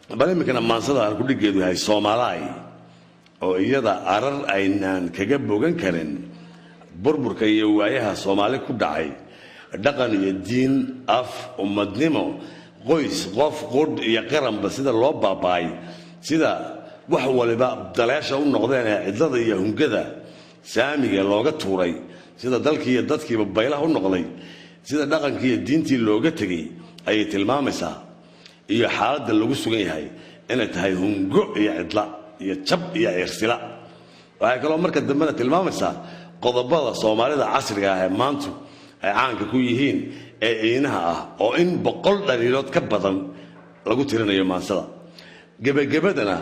bal imikana maansada aan ku dhigeedu yahay Soomaaliya oo iyada arar aynaan kaga bogan karin burburka iyo waayaha Soomaali ku dhacay dhaqan iyo diin af ummadnimo qoys qof qod iyo qaranba sida loo baabaay sida wax waliba dalaasha u noqdeen cidlada iyo hungada saamiga looga tuuray sida dalkii iyo dadkiiba baylaha u noqday sida dhaqankii iyo diintii looga tagay ay tilmaamaysaa iyo xaaladda lagu sugan yahay inay tahay hungo iyo cidla iyo jab iyo cirsila waxay kaloo marka dambena tilmaamaysaa qodobada Soomaalida casriga ah ee maanta ay caanka ku yihiin ee iinaha ah oo in 100 dhaliilood ka badan lagu tirinayo maansada gabagabadana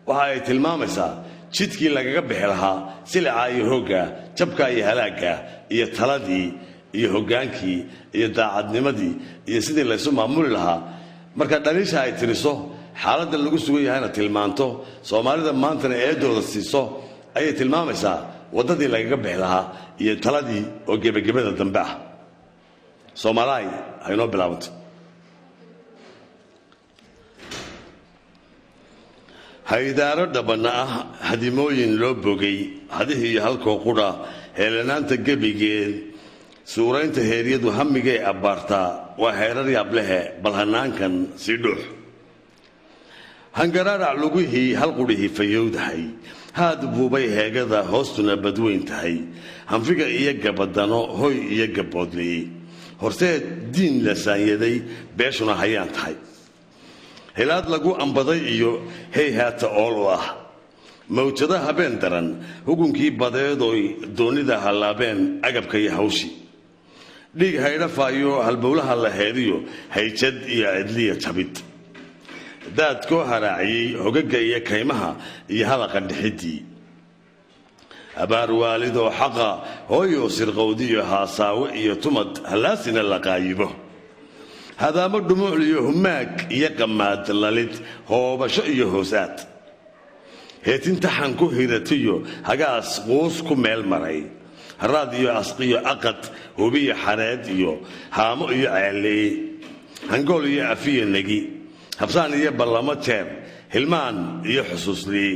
waxa ay tilmaamaysaa jidkii lagaga bixi lahaa silica iyo hooga jabka iyo halaaga iyo taladii iyo hogaankii iyo daacadnimadii iyo sidii la isu maamuli lahaa marka dhaliisha ay tiriso xaaladda lagu sugan yahayna tilmaanto Soomaalida maantana eedooda siiso ay tilmaamaysaa wadadii lagaga bixi lahaa iyo taladii oo gabagabada dambe ah Soomaaliya ay noo bilaabanto haydaaro dhabana ah hadimooyin loo bogay hadihii halkoo qudha heelanaanta gabigeed suuraynta heeriyadu hamigay abaartaa waa heerar yaablehe bal hanaankan si dhuux hangaraarac lugihii hal qudhihii fayowdahay haad buubay heegada hoostuna badweyn tahay hanfiga iyo gabadano hoy iyo gaboodley horseed diin la saanyaday beeshuna hayaan tahay hilaad lagu ambaday iyo hayhaata ool u ah mawjada habeen daran hukunkii badeedoy doonida halaabeen agabka iyo hawshi dhiig haydhafaayo halbowlaha la heediyo hayjad iyo cidliya jabid daadkoo haraaciyey hogaga iyo kaymaha iyo halaqa dhixidii abaar waalidoo xaqa hooyo sirqowdiyo haasaawe iyo tumad halaasina la qaayibo hadaamo dhumuuc iyo humaag iyo qamaad lalid hoobasho iyo hoosaad heetinta xan ku hiratiyo hagaas quus ku meel maray haraad iyo asqiyo aqad hubiyo xareed iyo haamo iyo ceeley hangool iyo afiyo nagi habsaan iyo ballamo jeer hilmaan iyo xusuusliye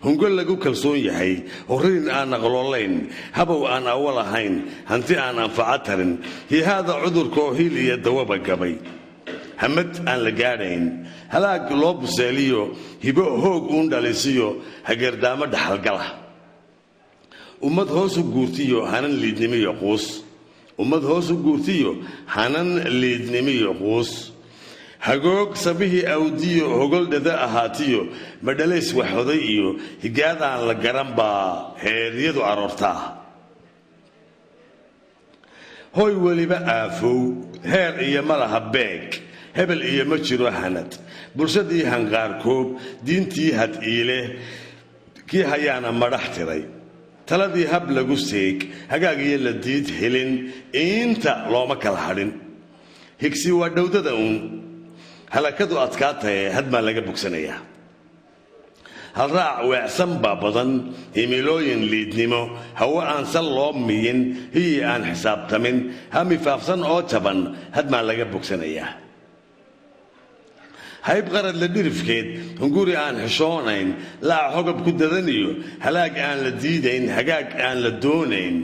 hungo lagu kalsoon yahay horriin aan aqloolayn habow aan awal ahayn hanti aan anfaca tarin hihaada cudurkoo hil iyo dawaba gabay hamad aan la gaadhayn halaag loo buseeliyo hibo hoog uun dhalisiyo hageerdaamo dhaxalgala ummad hoos u guurtiyo hanan liidnimiyo quus ummad hoos u guurtiyo hanan liidnimiyo quus hagoog sabihii awdiyo hogol dhada ahaatiyo madhalays waxoday iyo higaadaan la garan baa heeryadu aroortaa hoy weliba aafow heer iyo malaha beeg hebel iyo ma jiro hanad bulshadii hanqaarkoob diintii had iile kii hayaana madax tiray taladii hab lagu seeg hagaag iyo la diid helin inta looma kala hadhin higsi waa dhowdada uun halakadu adkaataye hadmaa laga bogsanayaa halraac weecsan baa badan himilooyin liidnimo hawo aan sal loo miyin hiyi aan xisaabtamin hami faafsan oo jaban hadmaa laga bogsanayaa hayb qarad la dhirifkeed hunguri aan xishoonayn laac hogab ku dadaniyo halaag aan la diidayn hagaag aan la doonayn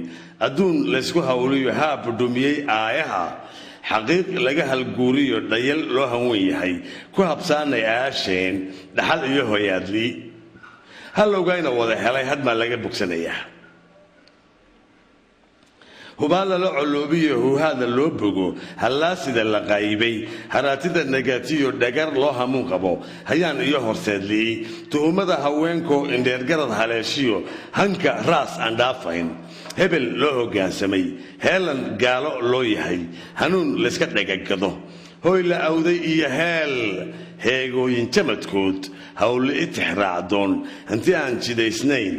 adduun laysku hawliyo haa budhumiyey aayaha xaqiiq laga halguuriyo dhayal loo hanwen yahay ku habsaanay aasheen dhaxal iyo hoyaadlii halowgayna wada helay hadmaa laga bogsanayaa hubaala la coloobiyo huhaada loo bogo hallaasida la qaybay haraatida nagaatiyo dhagar loo hamuun qabo hayaan iyo horseedlii tuhumada haweenkoo indheergarad haleeshiyo hanka raas aan dhaafayn hebel loo hoggaansamay heelan gaalo loo yahay hanuun layska dhagagado hoy la awday iyo heel heegooyin jamadkood hawle itixraacdoon hanti aan jidaysnayn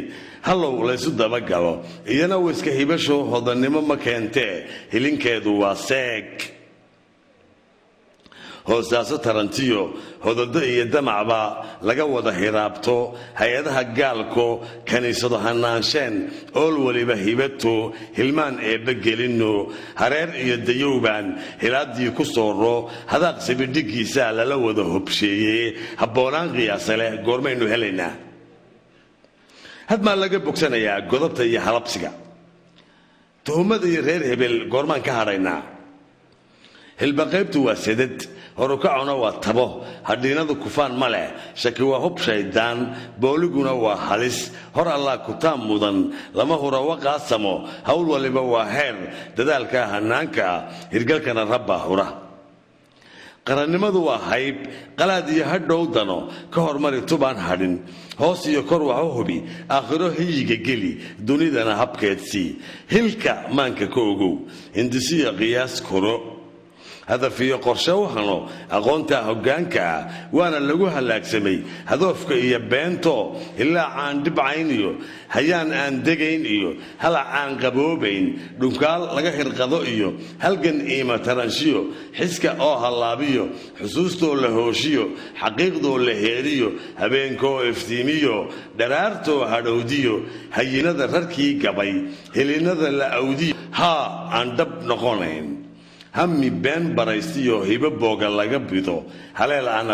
hallow laysu dabagalo iyana wayska hibasho hodannimo ma keentee hilinkeedu waa seeg hoosaaso tarantiyo hodoldo iyo damacba laga wada hiraabto hay-adaha gaalko kaniisado hanaansheen ool waliba hibato hilmaan eebba gelinno hareer iyo dayowbaan hilaadii ku sooro hadaaq sabidhigiisa lala wada hobsheeye habboonaan qiyaasa leh goormaynu helaynaa hadmaa laga bogsanayaa godobta iyo halabsiga tuhumada iyo reer hebel goormaan ka hadhaynaa hilbaqaybtu waa sedad horukacuna waa tabo hadhiinadu kufaan ma leh shaki waa hub shaydaan booliguna waa halis hor allah kutaan mudan lama hura waqaasamo hawl waliba waa heer dadaalka hanaanka hirgalkana rabba hura qarannimadu waa hayb qalaad iyo hadhow dano ka hormari tubaan hadhin hoos iyo kor wax u hubi aakhiro hiyiga geli dunidana habkeedsii hilka maanka ka ogow hindisiya qiyaas koro hadaf iyo qorshe u hano aqoonta hoggaanka waana lagu halaagsamay hadoofka iyo beento ilaa aan dhibcayn iyo hayaan aan degayn iyo halac aan qaboobayn dhunkaal laga hirqado iyo halgan iima taranshiyo xiska oo hallaabiyo xusuustoo la hooshiyo xaqiiqdoo la heeriyo habeenkoo iftiimiyo dharaartoo hadhowdiyo hayinada rarkii gabay helinada la awdiyo haa aan dhab noqonayn hammi been baraystiyo hibo booga laga bido haleel aan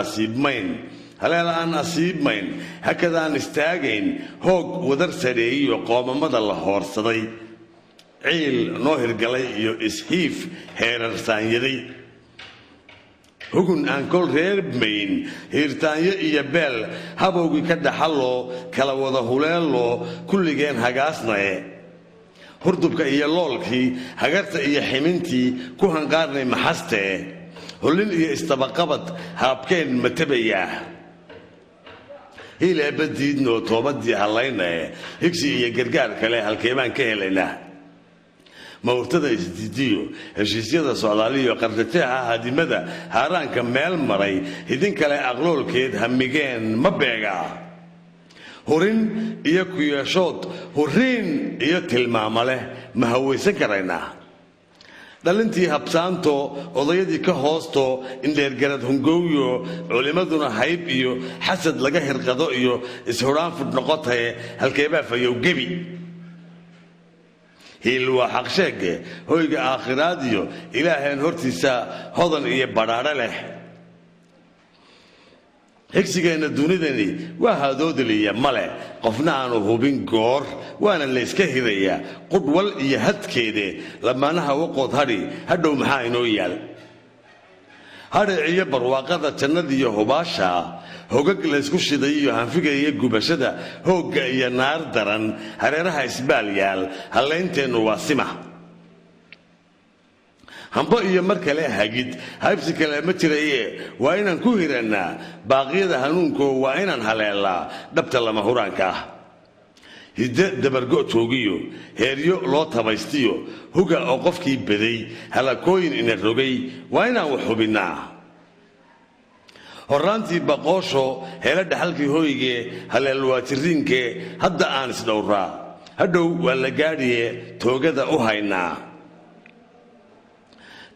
asiibmayn hakadaan istaagayn hoog wadar sareeyiyo qoomamada la hoorsaday ciil noo hirgalay iyo ishiif heerarsaanyaday hugun aan kol reermayn hiirtaanyo iyo beel habowgii ka dhaxalloo kala wada huleelloo kulligeen hagaasnaye hurdubka iyo loolkii hagarta iyo ximintii ku hanqaarnay maxastee hollin iyo istabaqabad haabkeen matabayaa hiileeba diidnoo toobadii hallaynae higsi iyo gargaar kale halkeebaan ka helaynaa mawrtada isdiidiyo heshiisyada socdaaliyo qardateexa hadimada haaraanka meel maray hidin kale aqloolkeed hamigeen ma beegaa hurin iyo ku yeeshood huriin iyo tilmaamo leh ma hawaysan karaynaa dhalintii habsaanto odayadii ka hoosto indheergarad hungowyo culimmaduna hayb iyo xasad laga hirqado iyo ishuraan fudh noqotaye halkeebaa fayow gebi hiil waa xaqsheege hoyga aakhiraad iyo ilaaheen hortiisa hodan iyo badhaadho leh higsigeenna dunidani waa hadoodaliya male qofna aanu hubin goor waana layska hirayaa qudhwal iyo hadkeede lamaanaha waqood hadhi hadhow maxaa inoo yaal hadhic iyo barwaaqada jannadiiyo hubaasha hogag laysku shiday iyo hanfiga iyo gubashada hoogga iyo naar daran hareeraha isbaal yaal hallaynteennu waa sima hambo iyo mar kale hagid haybsi kale ma jiraye waa inaan ku hirannaa baaqyada hanuunkoo waa inaan haleelaa dhabta lama huraanka ah hidde dabargo joogiyo heeryo loo tabaystiyo huga oo qofkii baday halakooyin ina rogay waa inaan wax hubinnaa horraantii baqoosho heela dhaxalkii hoygee haleel waa jirriinkee hadda aan isdhowraa hadhow waa la gaadhiye toogada u haynaa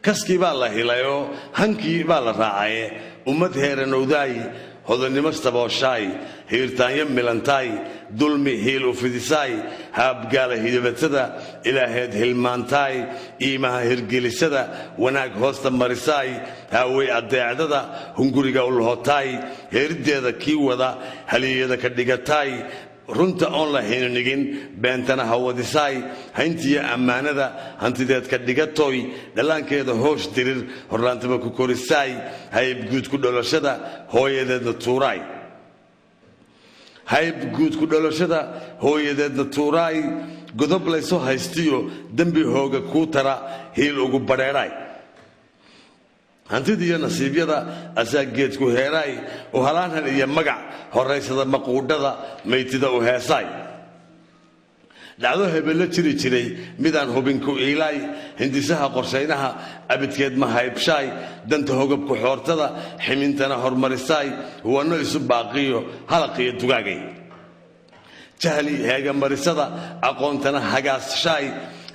kaskii baa la hilayoo hankii baa la raacaye ummad heeranowdaay hodannimo sabooshaay hiirtaanyo milantaay dulmi hiil u fidisaay haabgaala hidabadsada ilaaheed hilmaantaay iimaha hirgelisada wanaag hoosta marisaay haawey addeecdada hunguriga ulhotaay heeriddeeda kii wada haliyada ka dhigataay runta oon la hinanigin beentana hawadisaay hayntiyo ammaanada hantideed ka dhigatoy dhallaankeeda hoosh dirir horraantaba ku korisaay hayb guud ku dholashada hooyadeedna tuuraay hayb guud ku dholashada hooyadeedna tuuraay godob layso haystiyo dembi hooga kuu tara hiil ugu badheedhaay hantidiiyo nasiibyada asaageedku heeraay u halaanhan iyo magac horaysada maquudhada maytida u heesaay dhacdo hebello jiri jiray midaan hubinku iilaay hindisaha qorshaynaha abidkeed ma haybshaay danta hogabku xoortada ximintana hormarisaay huwanno isu baaqiyo halaqiyo dugaagay jahli heegamarisada aqoontana hagaasshaay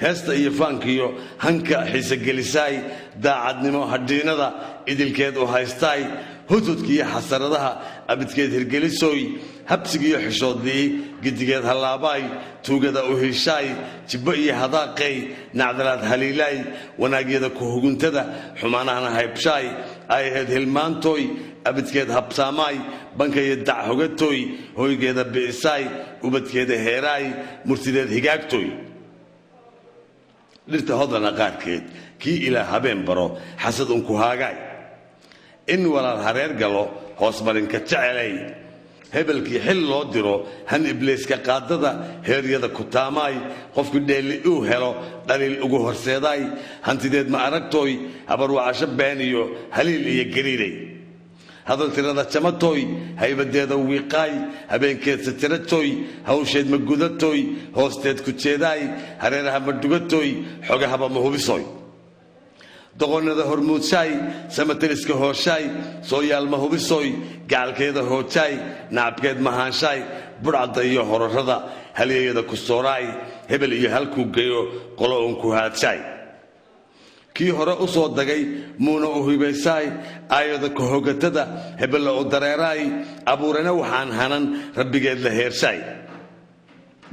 heesta iyo faankiyo hanka xiisagelisaay daacadnimo hadhiinada idilkeed u haystaay hududkiiyo xasaradaha abidkeed hirgelisooy habsigiiyo xishoodlii gidigeed hallaabaay tuugada u hishaay jibbo iyo hadaaqay nacdalaad haliilaay wanaagyada ku huguntada xumaanahana haybshaay ay ahayd hilmaantooy abidkeed habsaamaay bankayo dac hogatooy hoygeeda bi'isaay ubadkeeda heeraay murtideed higaagtooy dhirta hodana qaarkeed kii ilaa habeen baro xasad unku haagaay in walaal hareer galo hoos marinka jecelay hebelkii xil loo diro han ibliiska qaadada heeryada ku taamaay qofkii dheeli uu helo dhaliil ugu horseedaay hantideed ma aragtooy habarwacasho been iyo haliil iyo gariiray hadal tirada jamatooy haybadeeda wiiqaay habeenkeed satiratoy hawsheed ma gudatooy hoosteed ku jeedaay hareeraha ma dhugatooy xogahaba ma hubisoy doqonnada hormuudshaay samatariska hooshaay sooyaal ma hubisoy gacalkeeda hoojaay nacabkeed mahaanshaay budhcadda iyo horarada halyeyada ku sooraay hebel iyo halkuu geeyo qolo uun ku haadshaay kii hore u soo dagay muuna u hibaysaay aayada ka hogatada hebella u dareeraay abuurana waxaan hanan rabbigeed la heershaay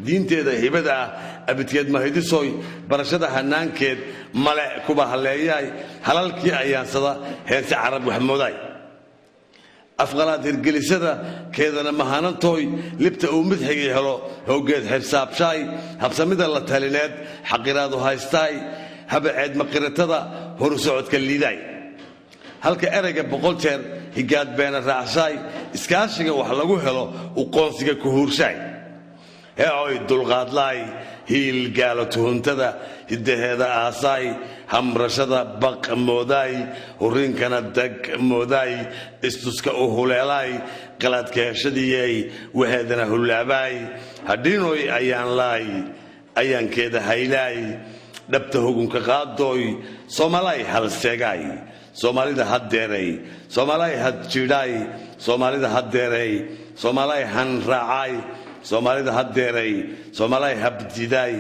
diinteeda hibada ah abidkeed mahidisoy barashada hanaankeed male kuba halleeyaay halalkii ayaansada heersi carab waxmoodaay afqalaad hirgelisada keedana mahanantooy libta uu midxigii helo howgeed xibsaabshaay habsamida la talineed xaqiraadu haystaay habaceed maqiratada horu socodka liidaay halka erayga 100 jeer higaad beena raacshaay iskaashiga wax lagu helo u qoonsiga ku huurshaay heeoy dulqaadlaay hiil gaalo tuhuntada hiddaheeda aasaay hamrashada baq moodaay hurinkana dag moodaay istuska u huleelaay qalaadka heshadiyey waheedana hullaabaay hadhiinoy ayaan laay ayaankeeda haylaay dhabta hugunka qaadooy soomaalay halseegaay soomaalida haddeeray soomaalay had jiidhaay soomaalida haddeeray soomaalay han raacaay soomaalida haddeeray soomaalay habdidaay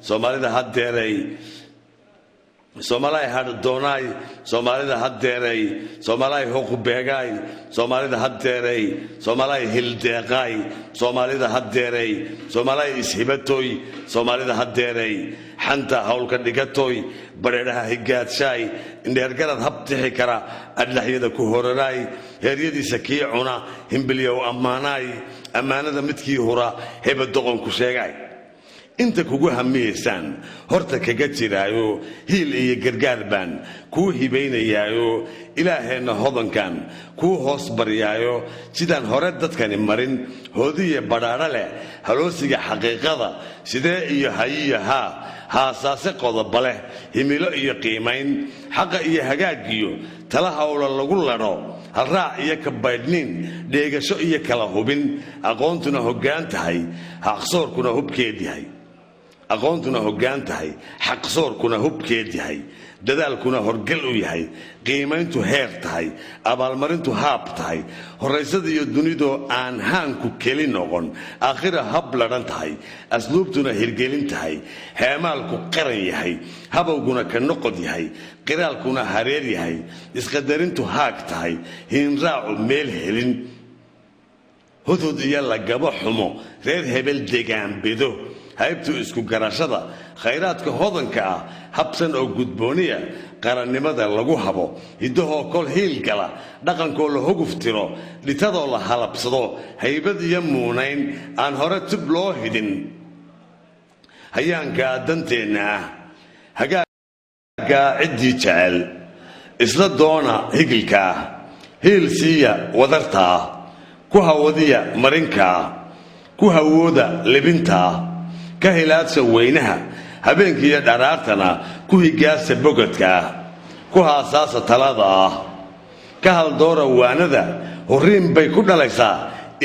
soomaalida haddeeray soomaalay hadhdoonaay soomaalida haddeeray soomaalay huqbeegaay soomaalida haddeeray soomaalay hildeeqaay soomaalida haddeeray soomaalay ishibatoy soomaalida haddeeray xanta hawlka dhigatoy bareedhaha higaadshaay indheergarad habtixi kara adlaxyada ku horaraay heeryadiisa kii cuna himbilyow ammaanaay ammaanada midkii hura heba doqonku sheegaay inta kugu hamiyeysaan horta kaga jiraayo hiil iyo gargaar baan kuu hibaynayaayo ilaaheenna hodankan kuu hoos baryaayo sidaan hore dadkani marin hoodiya badhaadho leh haloosiga xaqiiqada sidee iyo hayiya haasaase qodoba leh himilo iyo qiimayn xaqa iyo hagaagiyo tala hawla lagu ladho halraac iyo kabaydhniin dheegasho iyo kala hubin aqoontuna hoggaan tahay xaqsoorkuna hubkeed yahay aqoontuna hoggaan tahay xaqsoorkuna hubkeed yahay dadaalkuna horgal u yahay qiimayntu heer tahay abaalmarintu haab tahay horaysada iyo dunidoo aan haanku keli noqon aakhira hab ladhan tahay asluubtuna hirgelin tahay heemaalku qaran yahay habowguna ka noqod yahay qiraalkuna hareer yahay isqadarintu haag tahay hiinraacu meel helin hudhud iyo lagabo xumo reer hebel degaanbedo haybtu isku garashada khayraadka hodanka ah habsan oo gudbooniya qarannimada lagu habo hiddahoo kol hiil gala dhaqankoo la huguf tiro dhitadoo la halabsado haybad iyo muunayn aan hore tib loo hidhin hayaankaa danteenna ah hagaagaa ciddii jecel isla doona higilkaa hiil siiya wadartaa ku hawadiya marinkaa ku hawooda libintaa ka hilaadsa weynaha habeenkiiyo dharaartana ku higaasa bogadkaa ku haasaasa talada ah ka haldoora waanada hurriin bay ku dhalaysaa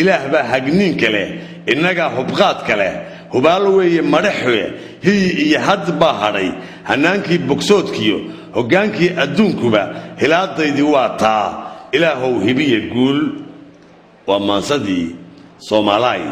ilaah baa hagniinka leh innagaa hubqaadka leh hubaal weeye madhaxwe hiyi iyo had baa hadhay hannaankii bogsoodkiyo hoggaankii adduunkuba hilaadaydii waa taa ilaahow hibiya guul waa maansadii soomaalaay